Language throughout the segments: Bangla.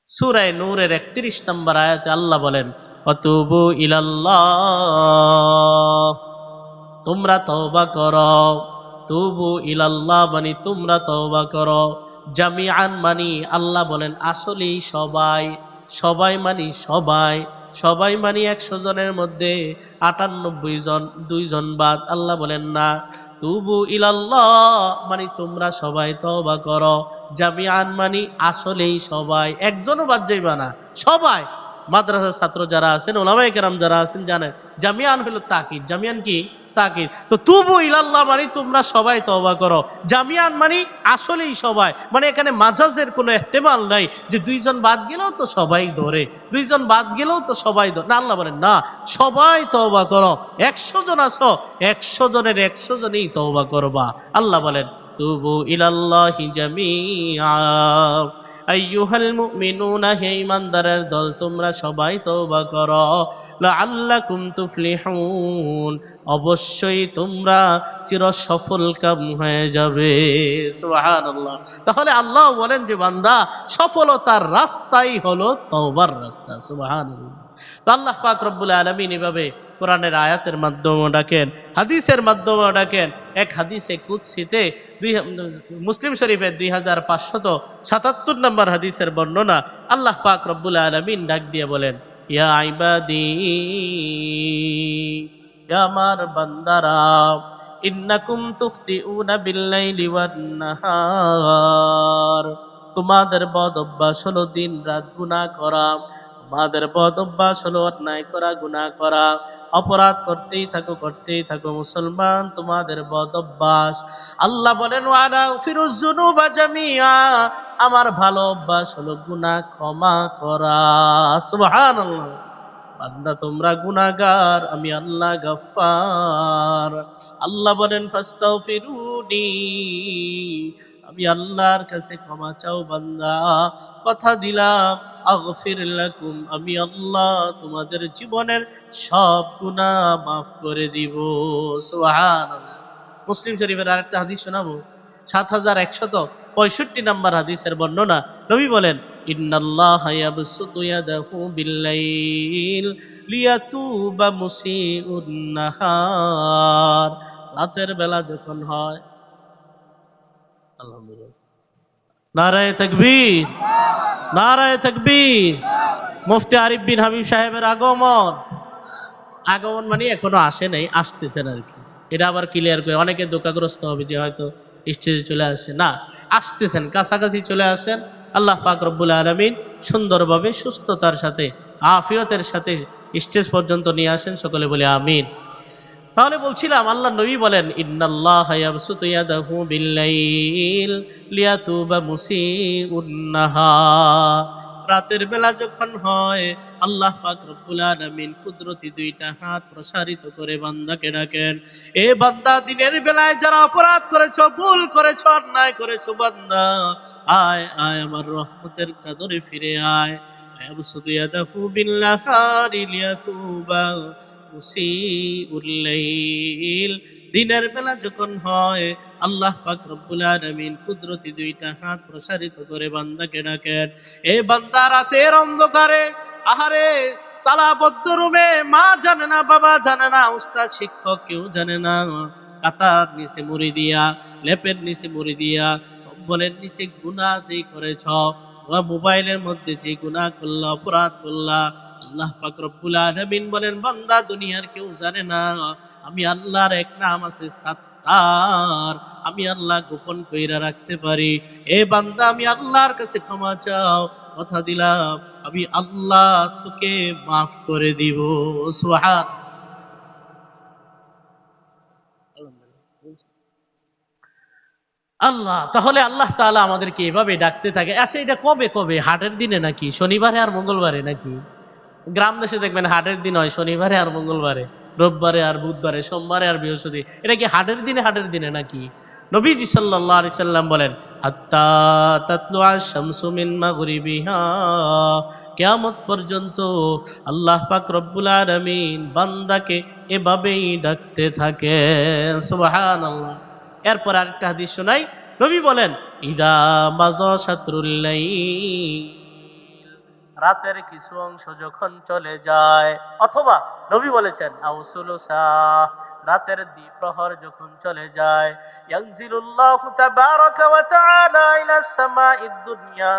সূরা নূরের 31 নম্বর আয়াতে আল্লাহ বলেন, অতুবু ইলাল্লাহ, তোমরা তওবা করো। তুবু ইলাল্লাহ মানে তোমরা তওবা করো। জামিআন মানে আল্লাহ বলেন আসলেই সবাই, সবাই মানে সবাই, সবাই মানে 100 জনের মধ্যে 98 জন, 2 জন বাদ। আল্লাহ বলেন না, তুবু ইলাল্লাহ মানে তোমরা সবাই তওবা করো। জামিআন মানে আসলেই সবাই, একজনও বাদ যাইবা না, সবাই। মাদ্রাসার ছাত্র যারা আছেন, ওলামায়ে কেরাম যারা আছেন জানেন জামিআন হলো তাকিদ। জামিআন কি? তাকিদ। তো তুবু ইলাল্লাহ মানে তোমরা সবাই তওবা করো। জামিআন মানে আসলেই সবাই, মানে এখানে মাজাজের কোনো ইহতিমাল নাই যে 2 জন বাদ গেলেও তো সবাই ধরে, 2 জন বাদ গেলেও তো সবাই ধরে না। আল্লাহ বলেন না, সবাই তওবা করো। 100 জন আছো, 100 জনের 100 জনই তওবা করবা। আল্লাহ বলেন তুবু ইলাল্লাহি জামিআ আইয়ুহাল মুমিনুনা, হে ঈমানদারের দল, তোমরা সবাই তওবা করো। লাআল্লাকুম তুফলিহুন, অবশ্যই তোমরা চির সফল কাম হয়ে যাবে। সুবহানাল্লাহ। তাহলে আল্লাহ বলেন যে বান্দা, সফলতার রাস্তাই হলো তওবার রাস্তা। সুবহানাল্লাহ। তো আল্লাহ পাক রব্বুল আলামিন এভাবে কোরআনের আয়াতের মাধ্যমে ডাকেন, হাদিসের মাধ্যমে ডাকেন। এক হাদিসে কুদসিতে মুসলিম শরীফের 2577 নম্বর হাদিসের বর্ণনা, আল্লাহ পাক রব্বুল আলামিন ডাক দিয়ে বলেন, ইয়া ইবাদি, আমার বান্দারা, ইন্নাকুম তুখতিউনা বিল্লাইলি ওয়ান নাহার, তোমাদের বদ অভ্যাস হলো দিন রাত গুনাহ করা। তোমাদের বদ অভ্যাস হলো অন্যায় করা, গুনাহ করা, অপরাধ করতেই থাকো, করতেই থাকো। মুসলমান, তোমাদের বদ অভ্যাস। আল্লাহ বলেন ওয়ানা ফিরুজ যুনুবা জামিআ, আমার ভালো অভ্যাস হলো গুনাহ ক্ষমা করা। সুবহানাল্লাহ। বান্দা তোমরা গুনাহগার, আমি আল্লাহ গফফার। আল্লাহ বলেন ফাস্তাগফিরুনি, আমি আল্লাহর কাছে ক্ষমা চাও বান্দা। কথা দিলাম আগফির লাকুম, আমি আল্লাহ তোমাদের জীবনের সব গুনাহ মাফ করে দিব। সুবহানাল্লাহ। মুসলিম শরীফের আরেকটা হাদিস শোনাবো, 7165 নম্বর হাদিসের বর্ণনা। নবী বলেন, ইন্নাল্লাহা ইয়াবসুতু ইয়াদাহু বিল্লাইল লিয়াতুবা মুসিউন নাহার, রাতের বেলা যখন হয়, আলহামদুলিল্লাহ, নারায়ে তাকবীর, নারায়ে তাকবীর। মুফতি আরিফ বিন হাবিব সাহেবের আগমন, আগমন মানে এখনো আসে নাই, আসতেছেন আর কি। এটা আবার ক্লিয়ার করে, অনেকে ধোঁকাগ্রস্ত হবে যে হয়তো স্টেজে চলে আসছে, না, আসতেছেন, কাছাকাছি চলে আসেন। আল্লাহ পাক রব্বুল আলামিন সুন্দরভাবে সুস্থতার সাথে, আফিয়তের সাথে স্টেজ পর্যন্ত নিয়ে আসেন। সকলে বলে আমিন। তাহলে বলছিলাম, আল্লাহ নবী বলেন, ইন্নাল্লাহা ইয়াবসুতু ইয়াদাহু বিল্লাইল লিয়াতুবা মুসিউন নাহার, রাতের বেলা যখন হয় আল্লাহ পাক রব্বুল আলামিন কুদরতি 2টা হাত প্রসারিত করে বান্দাকে ডাকেন, এ বান্দা, দিনের বেলায় যারা অপরাধ করেছো, ভুল করেছো, অন্যায় করেছো, বান্দা আয় আয় আমার রহমতের চাদরে ফিরে আয়। ইয়াবসুতু ইয়াদাহু বিল্লাহারি লিয়াতুবা মুসিউল লাইল, দিনের বেলা যখন হয় আল্লাহ পাক রব্বুল আলামিন কুদরতি 2টা হাত প্রসারিত করে বান্দাকে ডাকেন, এ বান্দা, রাতের অন্ধকারে, আহারে, তালাবদ্ধ রুমে, মা জানে না, বাবা জানে না, উস্তাদ শিক্ষক কেউ জানে না, কাতার নিচে মুড়ি দিয়া, লেপের নিচে মুড়ি দিয়া, কম্বলের নিচে গুনাহ যেই করেছ, মোবাইলের মধ্যে যে গুনাহ করলা, অপরাধ করলা, আল্লাহ পাক রব্বুল আলামিন বলেন, বান্দা, দুনিয়ার কেউ জানে না, আমি আল্লাহর এক নাম আছে সাত্তার, আমি আল্লাহ গোপন কইরা রাখতে পারি। এ বান্দা, আমি আল্লাহর কাছে ক্ষমা চাও, কথা দিলাম আমি আল্লাহ তোকে মাফ করে দিব। সুবহান আল্লাহ। তাহলে আল্লাহ তাআলা আমাদেরকে এভাবে ডাকতে থাকে। আচ্ছা, এটা কবে কবে? হাটের দিনে নাকি? শনিবারে আর মঙ্গলবারে নাকি? গ্রাম দেশে দেখবেন হাটের দিন হয় শনিবারে আর মঙ্গলবারে, রোববারে আর বুধবারে, সোমবারে আর বৃহস্পতি। এটা কি হাটের দিনে, হাটের দিনে নাকি? নবীজি সাল্লাল্লাহু আলাইহি সাল্লাম বলেন, হাত্তা তাতলুআ শামসু মিন মাগরিবিহা, কিয়ামত পর্যন্ত আল্লাহ পাক রব্বুল আলামিন বান্দাকে এভাবেই ডাকতে থাকে। সুবহানাল্লাহ। এরপর আরেকটা হাদিস শোনাই। নবী বলেন, ইদা মাযা শাতরুল লাইল, রাতের কিছু অংশ যখন চলে যায়, অথবা নবী বলেছেন আউসুলুসা, রাতের দ্বিপ্রহর যখন চলে যায়, ইয়ানজিলুল্লাহু তাবারাকা ওয়া তাআলা ইলাস সামাঈদ দুনিয়া,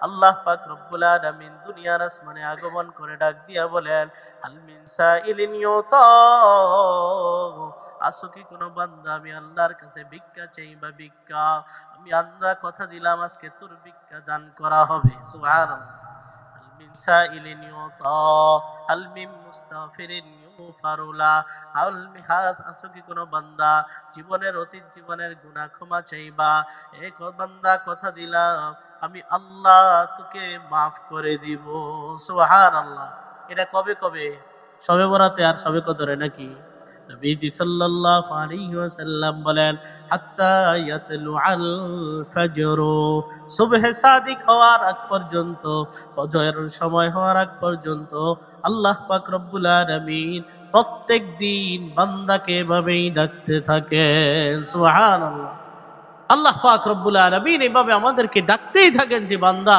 আল্লাহ পাক রব্বুল আলামিন দুনিয়ার আসমানে আগমন করে ডাক দিয়া বলেন, হাল মিন সাইলিন ইউতা, আসো কি কোনো বান্দা আমি আল্লাহর কাছে ভিক্ষা চাইবা ভিক্ষা, আমি আল্লাহ কথা দিলাম আজকে তোর ভিক্ষা দান করা হবে। সুবহানাল্লাহ। মিন সাইলিন ইউতা, হাল মিন মুস্তাগফিরিন ইউগফারু লা, আসো কি কোনো বান্দা জীবনের অতীত জীবনের গুনাহ ক্ষমা চাইবা, এক বান্দা কথা দিলাম আমি আল্লাহ তোকে মাফ করে দিব। সুবহানাল্লাহ। এটা কবে কবে? শবে বরাতে আর শবে কদরে নাকি? নবীজি সাল্লাল্লাহু আলাইহি ওয়াসাল্লাম বলেন, হাত্তা ইয়াতলুআল ফাজর, সুবহে সাদিক হওয়ার আগ পর্যন্ত, ফজরের সময় হওয়ার আগ পর্যন্ত আল্লাহ পাক রব্বুল আলামিন প্রত্যেক দিন বান্দাকে এভাবেই ডাকতে থাকেন। সুবহানাল্লাহ। আল্লাহ পাক রব্বুল আলামিন এভাবে আমাদেরকে ডাকতেই থাকেন যে বান্দা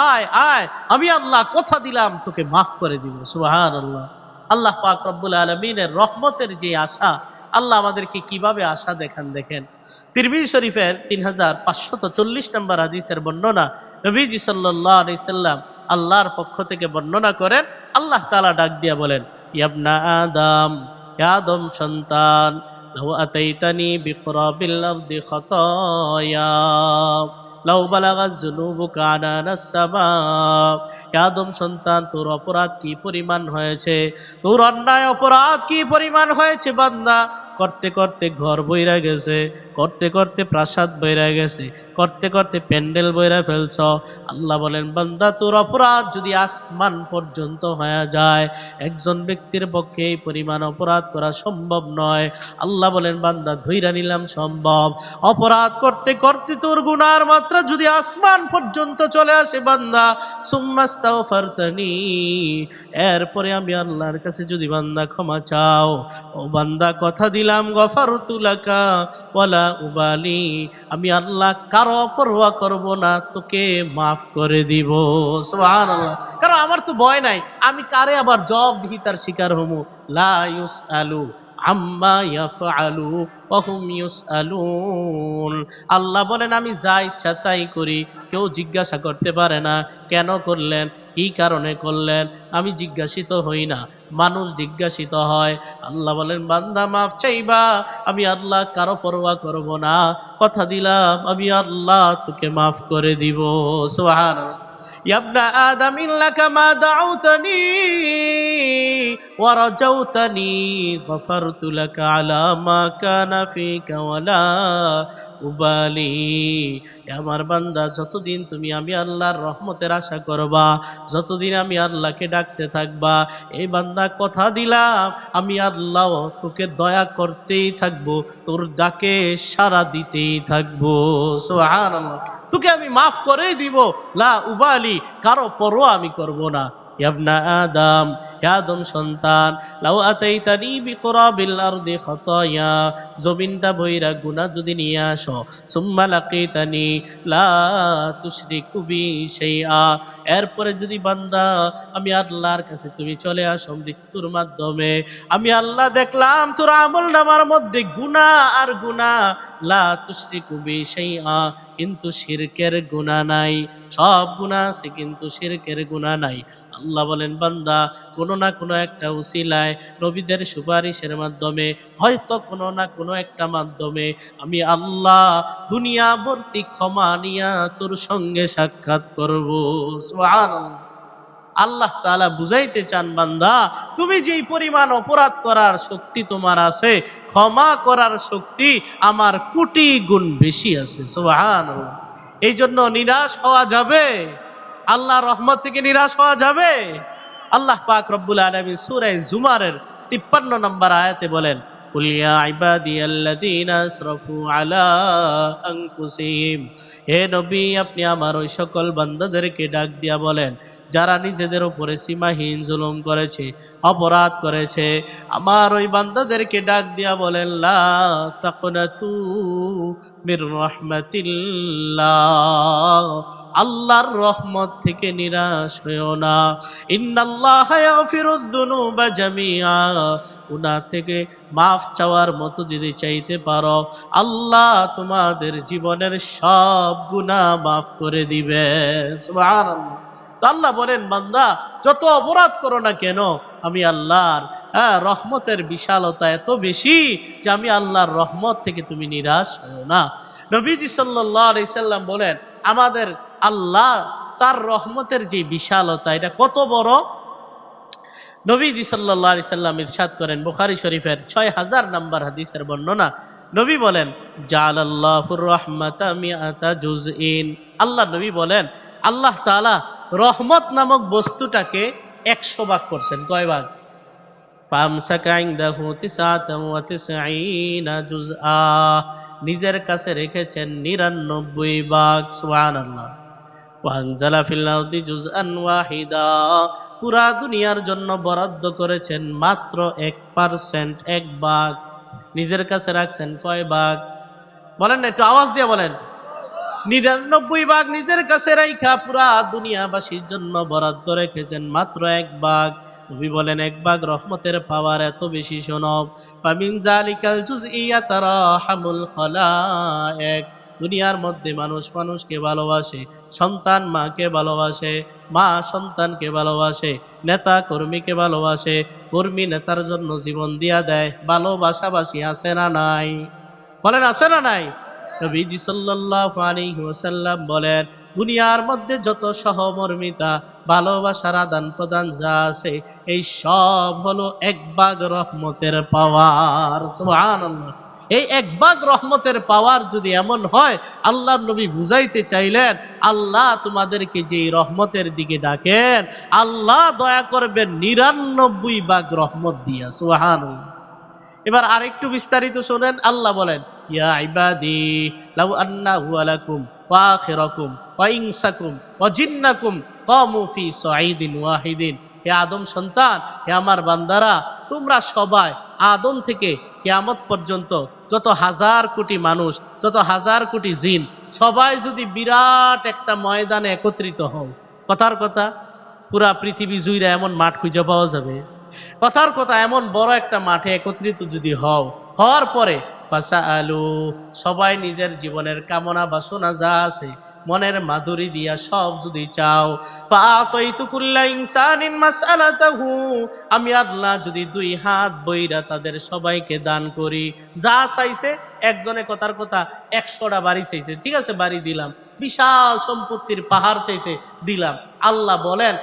আয় আয়, আমি আল্লাহ কথা দিলাম তোকে মাফ করে দিব। সুবহানাল্লাহ। আল্লাহ পাক রব্বুল আলামিনের রহমতের যে আশা, আল্লাহ আমাদেরকে কিভাবে আশা দেখান দেখেন। তিরমিজি শরীফের 3540 নম্বর হাদিসের বর্ণনা, নবীজি সাল্লাল্লাহু আলাইহি সাল্লাম আল্লাহর পক্ষ থেকে বর্ণনা করেন, আল্লাহ তাআলা ডাক দিয়া বলেন, ইয়া আদম, হে আদম সন্তান, লাউ আতাইতানি বিকুরাবিল আরদি খাতায়া লাউ বালাগাত যুনুবুকা আনানাস সামা, হে আদম সন্তান, তোর অপরাধ কি পরিমাণ হয়েছে, তোর অন্যায় অপরাধ কি পরিমাণ হয়েছে বান্দা, করতে করতে ঘর বইরা গেছে, করতে করতে প্রাসাদ বইরা গেছে, করতে করতে প্যান্ডেল বইরা ফেলছ। আল্লাহ বলেন বান্দা তোর অপরাধ যদি আসমান পর্যন্ত হয়ে যায়, একজন ব্যক্তির পক্ষে এই পরিমাণ অপরাধ করা সম্ভব নয়। আল্লাহ বলেন বান্দা ধইরা নিলাম সম্ভব। অপরাধ করতে করতে তোর গুনার মাত্রা যদি আসমান পর্যন্ত চলে আসে বান্দা, সুম্মাস্তাগফারতানি, এরপরে আমি আল্লাহর কাছে যদি বান্দা ক্ষমা চাও, ও বান্দা কথা দিলাম গফারতু লাকা ওয়ালা উবালি, আমি আল্লাহ কারো পরোয়া করব না, তোকে মাফ করে দিব। সুবহানাল্লাহ। কারণ আমার তো ভয় নাই, আমি কারে আবার জবাবদিহিতার শিকার হমু। লা ইউসআলু আম্মা ইয়াফআলু ওয়া হুম ইউসআলুন, আল্লাহ বলেন আমি যা ইচ্ছা তাই করি, কেউ জিজ্ঞাসা করতে পারে না কেন করলেন, কি কারণে করলেন, আমি জিজ্ঞাসিত হই না, মানুষ জিজ্ঞাসিত হয়। আল্লাহ বলেন বান্দা মাফ চাইবা, আমি আল্লাহ কারো পরোয়া করব না, কথা দিলাম আমি আল্লাহ তোকে মাফ করে দিব। সুবহানাল্লাহ। ইয়া ইবনা আদম ইন্নাকা মা দাউতানি ওয়া রাজাউতানি গফারতু লাকা আলা মা কানা ফিকা ওয়ালা উবালি, আমার বান্দা যতদিন তুমি আমি আল্লাহর রহমতের আশা করবা, যতদিন আমি আল্লাহকে ডাকতে থাকবা, এই বান্দা কথা দিলাম আমি আল্লাহ তোকে দয়া করতেই থাকবো, তোর ডাকে সাড়া দিতেই থাকবো। সুবহানাল্লাহ। তোকে আমি মাফ করেই দিব, লা উবালি, কারো পরোয়া আমি করব না। ইয়া ইবনা আদম, হে আদম সন্তান, লাউ আতাইতানি বিকুরাবিল আরদি খাতায়া, জমিনটা বইরা গুনাহ যদি নিয়ে আসো, সুম্মা লাকিতানি লা তুশরিকু বি শাইআ, এরপরে যদি বান্দা আমি আল্লাহর কাছে তুমি চলে আসো মৃত্যুর মাধ্যমে, আমি আল্লাহ দেখলাম তোর আমলনামার মধ্যে গুনাহ আর গুনাহ, লা তুশরিকু বি শাইআ, কিন্তু শিরকের গুনাহ নাই, সব গুনাহ আছে কিন্তু শিরকের গুনাহ নাই। আল্লাহ বলেন বান্দা কোনো না কোনো একটা উসিলায়, নবীদের সুপারিশের মাধ্যমে, হয়তো কোনো না কোনো একটা মাধ্যমে আমি আল্লাহ দুনিয়া ভর্তি ক্ষমা নিয়া তোর সঙ্গে সাক্ষাৎ করব। সুবহানাল্লাহ। আল্লাহ তাআলা বুঝাইতে চান বান্দা তুমি যেই পরিমাণ অপরাধ করার শক্তি তোমার আছে, ক্ষমা করার শক্তি আমার কোটি গুণ বেশি আছে। সুবহানাল্লাহ। এই জন্য নিরাশ হওয়া যাবে? আল্লাহর রহমত থেকে নিরাশ হওয়া যাবে? আল্লাহ পাক রব্বুল আলামিন সূরা জুমারের 53 নম্বর আয়াতে বলেন, কুল ইয়া ইবাদিয়াল্লাযীনা আসরাফু আলা আনফুসিহিম, হে নবী আপনি আমার ওই সকল বান্দাদেরকে ডাক দিয়া বলেন যারা নিজেদের উপরে সীমাহীন জুলুম করেছে, অপরাধ করেছে, আমার ওই বান্দাদেরকে ডাক দিয়া বলেন, লা তাকনাতু মির রাহমাতিল্লাহ, আল্লাহর রহমত থেকে নিরাশ হইও না। ইন্নাল্লাহা ইয়াগফিরুয যুনুবা জামিআ, গুনাহ থেকে মাফ চাওয়ার মতো যদি চাইতে পারো, আল্লাহ তোমাদের জীবনের সব গুনাহ মাফ করে দিবে। সুবহানাল্লাহ। তো আল্লাহ বলেন, বান্দা যত অপরাধ করো না কেন, আমি আল্লাহর রহমতের বিশালতা এত বেশি যে আমি আল্লাহর রহমত থেকে তুমি নিরাশ হও না। নবীজি সাল্লাল্লাহু আলাইহি সাল্লাম বলেন, আমাদের আল্লাহ তার রহমতের যে বিশালতা, এটা কত বড়। নবীজি সাল্লাল্লাহু আলাইহি সাল্লাম ইরশাদ করেন, বুখারী শরীফের 6000 নম্বর হাদিসের বর্ণনা, নবী বলেন, জাআলাল্লাহুর রাহমাতা মিআতা জুজইন, আল্লাহ নবী বলেন, আল্লাহ তাআলা রহমত নামক বস্তুটাকে 100 ভাগ করছেন। কয় ভাগ? ফামসাকা ইনদাহু 99 জুজআ, নিজের কাছে রেখেছেন 99 ভাগ। সুবহানাল্লাহ। ওয়ানজালা ফিল আরদি জুজআন ওয়াহিদা, পুরা দুনিয়ার জন্য বরাদ্দ করেছেন মাত্র 1%, 1 ভাগ। নিজের কাছে রাখছেন কয় ভাগ? বলেন না, একটু আওয়াজ দিয়ে বলেন। 99 ভাগ নিজের কাছে রাইখা পুরা দুনিয়াবাসীর জন্য বরাদ্দ রেখেছেন মাত্র 1 ভাগ। নবী বলেন, 1 ভাগ রহমতের পাওয়ার এত বেশি। শোনো, ফামিন যালিকাল জুজইয়া তারাহামুল খালায়েক, দুনিয়ার মধ্যে মানুষ মানুষকে ভালোবাসে, সন্তান মাকে ভালোবাসে, মা সন্তানকে ভালোবাসে, নেতা কর্মীকে ভালোবাসে, কর্মী নেতার জন্য জীবন দিয়া দেয়। ভালোবাসাবাসি আছে না নাই? বলেন, আছে না নাই? নবীজি সাল্লাল্লাহু আলাইহি ওয়াসাল্লাম বলেন, দুনিয়ার মধ্যে যত সহমর্মিতা, ভালোবাসার আদান প্রদান যা আছে, এই সব হলো 1 ভাগ রহমতের পাওয়ার। সুবহানাল্লাহ। এই 1 ভাগ রহমতের পাওয়ার যদি এমন হয়, আল্লাহ নবী বুঝাইতে চাইলেন, আল্লাহ তোমাদেরকে যে রহমতের দিকে ডাকেন, আল্লাহ দয়া করবেন 99 ভাগ রহমত দিয়া। সুবহানাল্লাহ। এবার আরেকটু বিস্তারিত শোনেন, আল্লাহ বলেন, ইয়া ইবাদি লাউ আন্নাহু আলাকুম ওয়া আখিরাকুম ওয়া ইনসাকুম ওয়া জিন্নাকুম কামু ফি সাঈদিন ওয়াহিদিন, হে আদম সন্তান, হে আমার বান্দারা, তোমরা সবাই আদম থেকে কিয়ামত পর্যন্ত যত হাজার কোটি মানুষ, যত হাজার কোটি জিন, সবাই যদি বিরাট একটা ময়দানে একত্রিত হও, কথার কথা পুরা পৃথিবী জুইরা এমন মাঠ খুঁজে পাওয়া যাবে? কথার কথা এমন বড় একটা মাঠে একত্রিত যদি হওয়ার পরে ফাসাআলু, সবাই নিজের জীবনের কামনা বাসনা যা আছে, মনের মাধুরী দিয়া সব যদি চাও, ফাআতাইতু কুল্লা ইনসানিন মাসআলাতাহু, আমি আল্লাহ যদি 2 হাত বইরা তাদের সবাইকে দান করি, যা চাইছে, একজনে কথার কথা 100টা বাড়ি চাইছে, ঠিক আছে বাড়ি দিলাম, বিশাল সম্পত্তির পাহাড় চাইছে, দিলাম। আল্লাহ বলেন,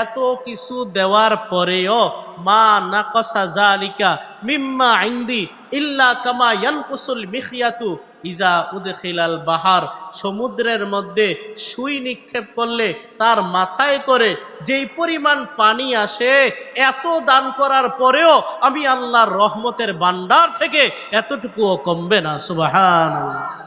এত কিছু দেওয়ার পরেও মা নাকাসা যালিকা মিম্মা ইনদি ইল্লা কামা ইয়ানকুসুল মিখিয়াতু ইজা উদখিলাল বাহার, সমুদ্রের মধ্যে সুই নিক্ষেপ করলে তার মাথায় করে যেই পরিমাণ পানি আসে, এত দান করার পরেও আমি আল্লাহর রহমতের ভান্ডার থেকে এতটুকুও কমবে না। সুবহানাল্লাহ।